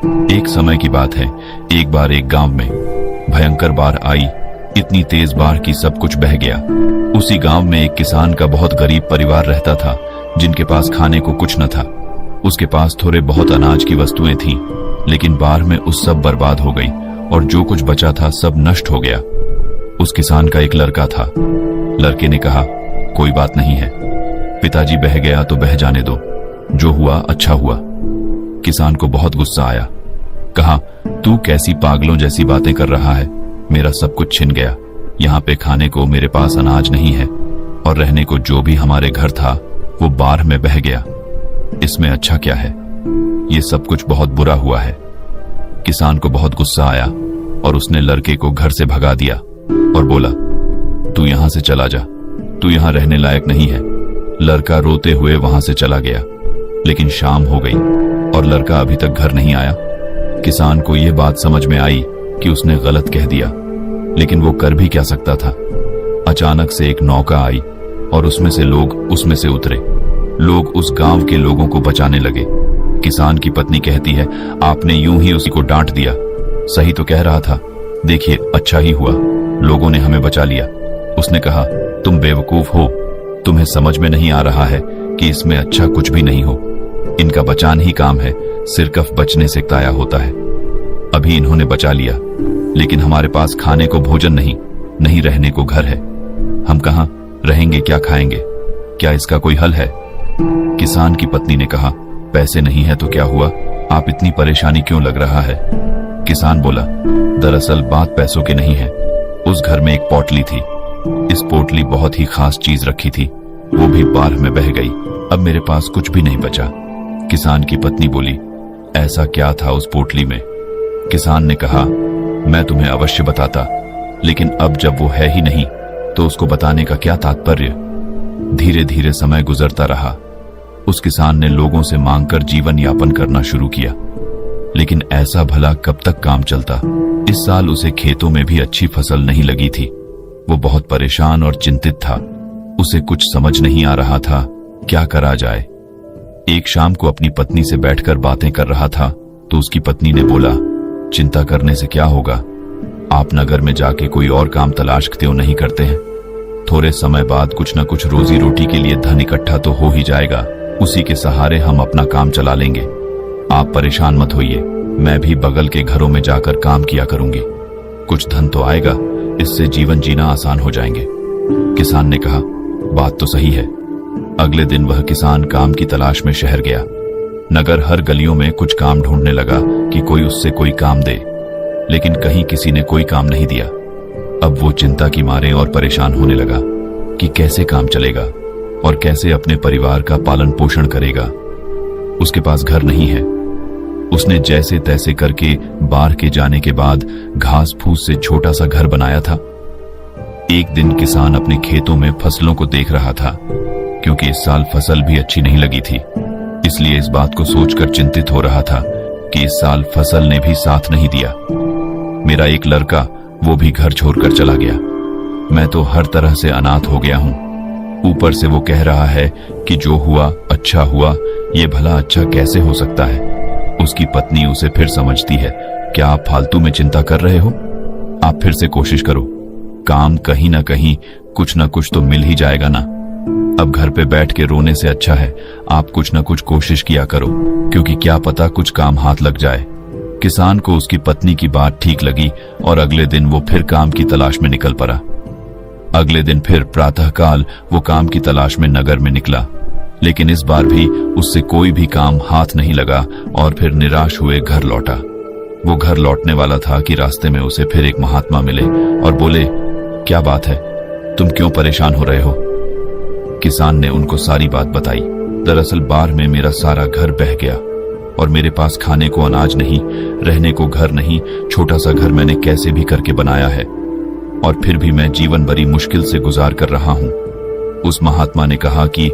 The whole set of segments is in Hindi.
एक समय की बात है, एक बार एक गांव में भयंकर बाढ़ आई। इतनी तेज बाढ़ कि सब कुछ बह गया। उसी गांव में एक किसान का बहुत गरीब परिवार रहता था, जिनके पास खाने को कुछ न था। उसके पास थोड़े बहुत अनाज की वस्तुएं थीं, लेकिन बाढ़ में उस सब बर्बाद हो गई और जो कुछ बचा था सब नष्ट हो गया। उस किसान का एक लड़का था। लड़के ने कहा, कोई बात नहीं है, पिताजी बह गया तो बह जाने दो, जो हुआ अच्छा हुआ। किसान को बहुत गुस्सा आया। कहा, तू कैसी पागलों जैसी बातें कर रहा है? मेरा सब कुछ छिन गया। यहाँ पे खाने को मेरे पास अनाज नहीं है और रहने को जो भी हमारे घर था वो बाढ़ में बह गया। इसमें अच्छा क्या है? ये सब कुछ बहुत बुरा हुआ है। किसान को बहुत गुस्सा आया और उसने लड़के को घर से भगा दिया और बोला, तू यहां से चला जा, तू यहां रहने लायक नहीं है। लड़का रोते हुए वहां से चला गया। लेकिन शाम हो गई और लड़का अभी तक घर नहीं आया। किसान को यह बात समझ में आई कि उसने गलत कह दिया, लेकिन वो कर भी क्या सकता था। अचानक से एक नौका आई और उसमें से लोग उसमें से उतरे। लोग उस गांव के लोगों को बचाने लगे। किसान की पत्नी कहती है, आपने यूं ही उसी को डांट दिया। सही तो कह रहा था, देखिए अच्छा ही हुआ, लोगों ने हमें बचा लिया। उसने कहा, तुम बेवकूफ हो, तुम्हें समझ में नहीं आ रहा है कि इसमें अच्छा कुछ भी नहीं हो। इनका बचान ही काम है, सिरकफ बचने से ताया होता है। अभी इन्होंने बचा लिया, लेकिन हमारे पास खाने को भोजन नहीं, नहीं रहने को घर है। हम कहां रहेंगे, क्या खाएंगे? क्या इसका कोई हल है? किसान की पत्नी ने कहा, पैसे नहीं है तो क्या हुआ, आप इतनी परेशानी क्यों लग रहा है? किसान बोला, दरअसल बात पैसों की नहीं है। उस घर में एक पोटली थी। इस पोटली बहुत ही खास चीज रखी थी, वो भी बाढ़ में बह गई। अब मेरे पास कुछ भी नहीं बचा। किसान की पत्नी बोली, ऐसा क्या था उस पोटली में? किसान ने कहा, मैं तुम्हें अवश्य बताता, लेकिन अब जब वो है ही नहीं तो उसको बताने का क्या तात्पर्य? धीरे धीरे समय गुजरता रहा। उस किसान ने लोगों से मांगकर जीवन यापन करना शुरू किया, लेकिन ऐसा भला कब तक काम चलता? इस साल उसे खेतों में भी अच्छी फसल नहीं लगी थी। वो बहुत परेशान और चिंतित था। उसे कुछ समझ नहीं आ रहा था, क्या करा जाए। एक शाम को अपनी पत्नी से बैठकर बातें कर रहा था तो उसकी पत्नी ने बोला, चिंता करने से क्या होगा, आप नगर में जाके कोई और काम तलाश क्यों नहीं करते हैं? थोड़े समय बाद कुछ न कुछ रोजी रोटी के लिए धन इकट्ठा तो हो ही जाएगा, उसी के सहारे हम अपना काम चला लेंगे। आप परेशान मत होइए, मैं भी बगल के घरों में जाकर काम किया करूंगी, कुछ धन तो आएगा, इससे जीवन जीना आसान हो जाएंगे। किसान ने कहा, बात तो सही है। अगले दिन वह किसान काम की तलाश में शहर गया। नगर हर गलियों में कुछ काम ढूंढने लगा कि कोई उससे कोई काम दे, लेकिन कहीं किसी ने कोई काम नहीं दिया। अब वो चिंता की मारे और परेशान होने लगा कि कैसे काम चलेगा और कैसे अपने परिवार का पालन पोषण करेगा। उसके पास घर नहीं है। उसने जैसे तैसे करके बाढ़ के जाने के बाद घास फूस से छोटा सा घर बनाया था। एक दिन किसान अपने खेतों में फसलों को देख रहा था, क्योंकि इस साल फसल भी अच्छी नहीं लगी थी। इसलिए इस बात को सोचकर चिंतित हो रहा था कि इस साल फसल ने भी साथ नहीं दिया। मेरा एक लड़का, वो भी घर छोड़कर चला गया। मैं तो हर तरह से अनाथ हो गया हूं। ऊपर से वो कह रहा है कि जो हुआ अच्छा हुआ, ये भला अच्छा कैसे हो सकता है? उसकी पत्नी उसे फिर समझती है, क्या आप फालतू में चिंता कर रहे हो? आप फिर से कोशिश करो, काम कहीं ना कहीं कुछ ना कुछ तो मिल ही जाएगा ना। अब घर पे बैठ के रोने से अच्छा है आप कुछ ना कुछ कोशिश किया करो, क्योंकि क्या पता कुछ काम हाथ लग जाए। किसान को उसकी पत्नी की बात ठीक लगी और अगले दिन वो फिर काम की तलाश में निकल पड़ा। अगले दिन फिर प्रातःकाल वो काम की तलाश में नगर में निकला, लेकिन इस बार भी उससे कोई भी काम हाथ नहीं लगा और फिर निराश हुए घर लौटा। वो घर लौटने वाला था कि रास्ते में उसे फिर एक महात्मा मिले और बोले, क्या बात है, तुम क्यों परेशान हो रहे हो? किसान ने उनको सारी बात बताई। दरअसल बाढ़ में मेरा सारा घर बह गया और मेरे पास खाने को अनाज नहीं, रहने को घर नहीं। छोटा सा घर मैंने कैसे भी करके बनाया है और फिर भी मैं जीवन बड़ी मुश्किल से गुजार कर रहा हूं। उस महात्मा ने कहा कि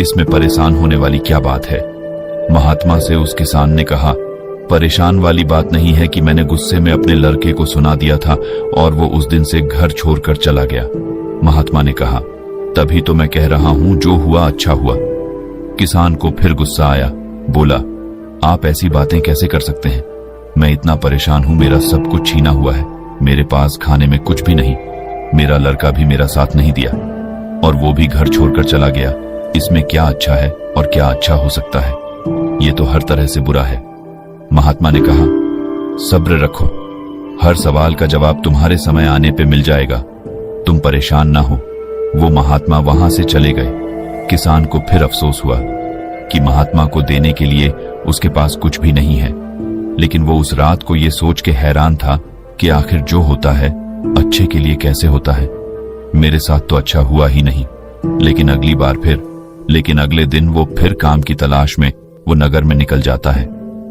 इसमें परेशान होने वाली क्या बात है? महात्मा से उस किसान ने कहा, परेशान वाली बात नहीं है कि मैंने गुस्से में अपने लड़के को सुना दिया था और वो उस दिन से घर छोड़कर चला गया। महात्मा ने कहा, तभी तो मैं कह रहा हूं जो हुआ अच्छा हुआ। किसान को फिर गुस्सा आया, बोला, आप ऐसी बातें कैसे कर सकते हैं? मैं इतना परेशान हूं, मेरा सब कुछ छीना हुआ है, मेरे पास खाने में कुछ भी नहीं, मेरा लड़का भी मेरा साथ नहीं दिया और वो भी घर छोड़कर चला गया। इसमें क्या अच्छा है और क्या अच्छा हो सकता है? ये तो हर तरह से बुरा है। महात्मा ने कहा, सब्र रखो, हर सवाल का जवाब तुम्हारे समय आने पे मिल जाएगा, तुम परेशान ना हो। वो महात्मा वहां से चले गए। किसान को फिर अफसोस हुआ कि महात्मा को देने के लिए उसके पास कुछ भी नहीं है, लेकिन वो उस रात को ये सोच के हैरान था कि आखिर जो होता है अच्छे के लिए कैसे होता है। मेरे साथ तो अच्छा हुआ ही नहीं, लेकिन अगले दिन वो फिर काम की तलाश में वो नगर में निकल जाता है।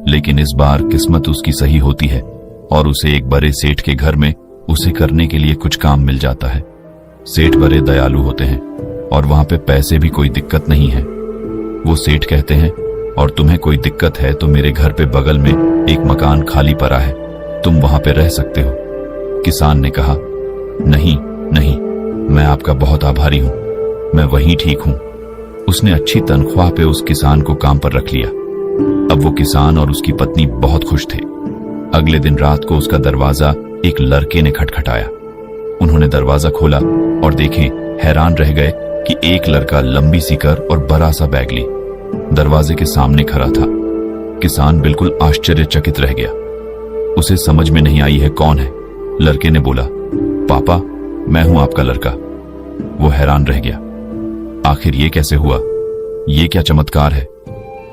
लेकिन इस बार किस्मत उसकी सही होती है और उसे एक बड़े सेठ के घर में उसे करने के लिए कुछ काम मिल जाता है। सेठ बड़े दयालु होते हैं और वहां पे पैसे भी कोई दिक्कत नहीं है। वो सेठ कहते हैं, और तुम्हें कोई दिक्कत है तो मेरे घर पे बगल में एक मकान खाली पड़ा है, तुम वहां पे रह सकते हो। किसान ने कहा, नहीं नहीं, मैं आपका बहुत आभारी हूं, मैं वहीं ठीक हूं। उसने अच्छी तनख्वाह पे उस किसान को काम पर रख लिया। अब वो किसान और उसकी पत्नी बहुत खुश थे। अगले दिन रात को उसका दरवाजा एक लड़के ने खटखटाया। उन्होंने दरवाजा खोला और देखें, हैरान रह गए कि एक लड़का लंबी सी कर और बड़ा सा बैग ली दरवाजे के सामने खड़ा था। किसान बिल्कुल आश्चर्यचकित रह गया। उसे समझ में नहीं आई है कौन है। लड़के ने बोला, पापा, मैं हूं आपका लड़का। वो हैरान रह गया, आखिर ये कैसे हुआ? ये क्या चमत्कार है?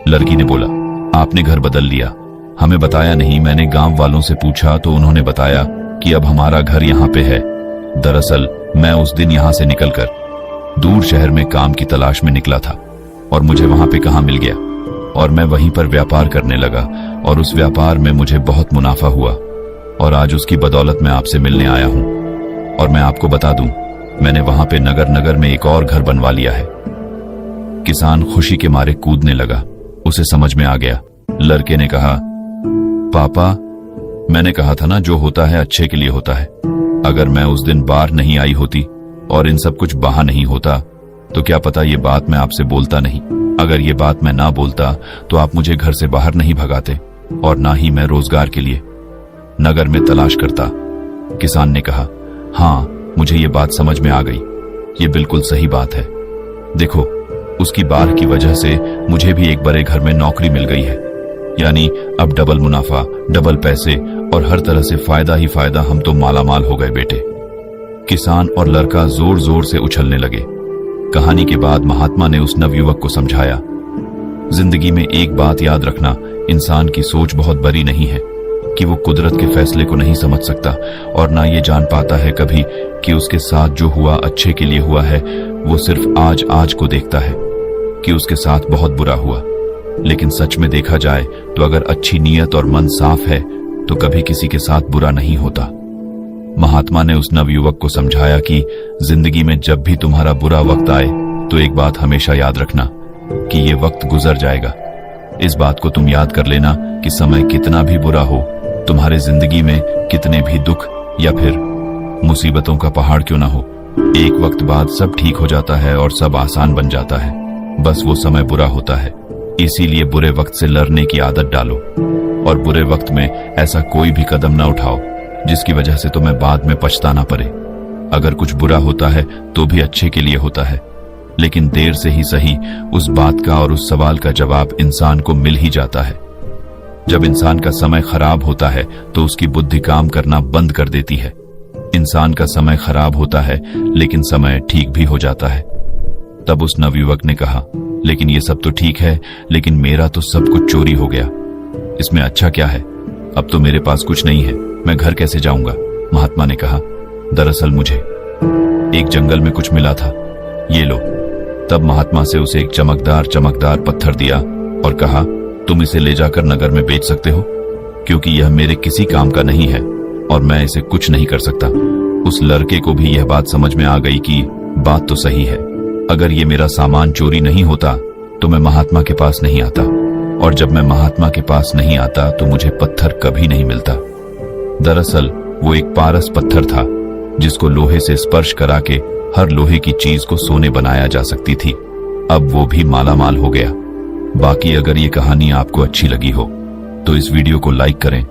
लड़की ने बोला, आपने घर बदल लिया, हमें बताया नहीं। मैंने गांव वालों से पूछा तो उन्होंने बताया कि अब हमारा घर यहाँ पे है। दरअसल मैं उस दिन यहाँ से निकलकर दूर शहर में काम की तलाश में निकला था और मुझे वहां पे कहाँ मिल गया और मैं वहीं पर व्यापार करने लगा और उस व्यापार में मुझे बहुत मुनाफा हुआ और आज उसकी बदौलत मैं आपसे मिलने आया हूं। और मैं आपको बता दूं, मैंने वहां पे नगर में एक और घर बनवा लिया है। किसान खुशी के मारे कूदने लगा। उसे समझ में आ गया। लड़के ने कहा, पापा, मैंने कहा था ना, जो होता है अच्छे के लिए होता है। अगर मैं उस दिन बाहर नहीं आई होती और इन सब कुछ बहा नहीं होता तो क्या पता ये बात मैं आपसे बोलता नहीं। अगर ये बात मैं ना बोलता तो आप मुझे घर से बाहर नहीं भगाते और ना ही मैं रोजगार के लिए नगर में तलाश करता। किसान ने कहा, हाँ, मुझे ये बात समझ में आ गई, ये बिल्कुल सही बात है। देखो, उसकी बात की वजह से मुझे भी एक बड़े घर में नौकरी मिल गई है, यानी अब डबल मुनाफा, डबल पैसे और हर तरह से फायदा ही फायदा। हम तो मालामाल हो गए बेटे। किसान और लड़का जोर जोर से उछलने लगे। कहानी के बाद महात्मा ने उस नवयुवक को समझाया, जिंदगी में एक बात याद रखना, इंसान की सोच बहुत बड़ी नहीं है कि वो कुदरत के फैसले को नहीं समझ सकता और ना ये जान पाता है कभी कि उसके साथ जो हुआ अच्छे के लिए हुआ है। वो सिर्फ आज को देखता है कि उसके साथ बहुत बुरा हुआ। लेकिन सच में देखा जाए तो अगर अच्छी नीयत और मन साफ है तो कभी किसी के साथ बुरा नहीं होता। महात्मा ने उस नवयुवक को समझाया कि जिंदगी में जब भी तुम्हारा बुरा वक्त आए तो एक बात हमेशा याद रखना कि ये वक्त गुजर जाएगा। इस बात को तुम याद कर लेना कि समय कितना भी बुरा हो, तुम्हारे जिंदगी में कितने भी दुख या फिर मुसीबतों का पहाड़ क्यों ना हो, एक वक्त बाद सब ठीक हो जाता है और सब आसान बन जाता है। बस वो समय बुरा होता है, इसीलिए बुरे वक्त से लड़ने की आदत डालो और बुरे वक्त में ऐसा कोई भी कदम ना उठाओ जिसकी वजह से तुम्हें बाद में पछताना पड़े। अगर कुछ बुरा होता है तो भी अच्छे के लिए होता है, लेकिन देर से ही सही उस बात का और उस सवाल का जवाब इंसान को मिल ही जाता है। जब इंसान का समय खराब होता है तो उसकी बुद्धि काम करना बंद कर देती है। इंसान का समय खराब होता है लेकिन समय ठीक भी हो जाता है। तब उस नवयुवक ने कहा, लेकिन ये सब तो ठीक है, लेकिन मेरा तो सब कुछ चोरी हो गया, इसमें अच्छा क्या है? अब तो मेरे पास कुछ नहीं है, मैं घर कैसे जाऊंगा? महात्मा ने कहा, दरअसल मुझे एक जंगल में कुछ मिला था, ये लो। तब महात्मा से उसे एक चमकदार पत्थर दिया और कहा, तुम इसे ले जाकर नगर में बेच सकते हो, क्योंकि यह मेरे किसी काम का नहीं है और मैं इसे कुछ नहीं कर सकता। उस लड़के को भी यह बात समझ में आ गई कि बात तो सही है, अगर ये मेरा सामान चोरी नहीं होता तो मैं महात्मा के पास नहीं आता, और जब मैं महात्मा के पास नहीं आता तो मुझे पत्थर कभी नहीं मिलता। दरअसल वो एक पारस पत्थर था जिसको लोहे से स्पर्श करा के हर लोहे की चीज को सोने बनाया जा सकती थी। अब वो भी मालामाल हो गया। बाकी अगर ये कहानी आपको अच्छी लगी हो तो इस वीडियो को लाइक करें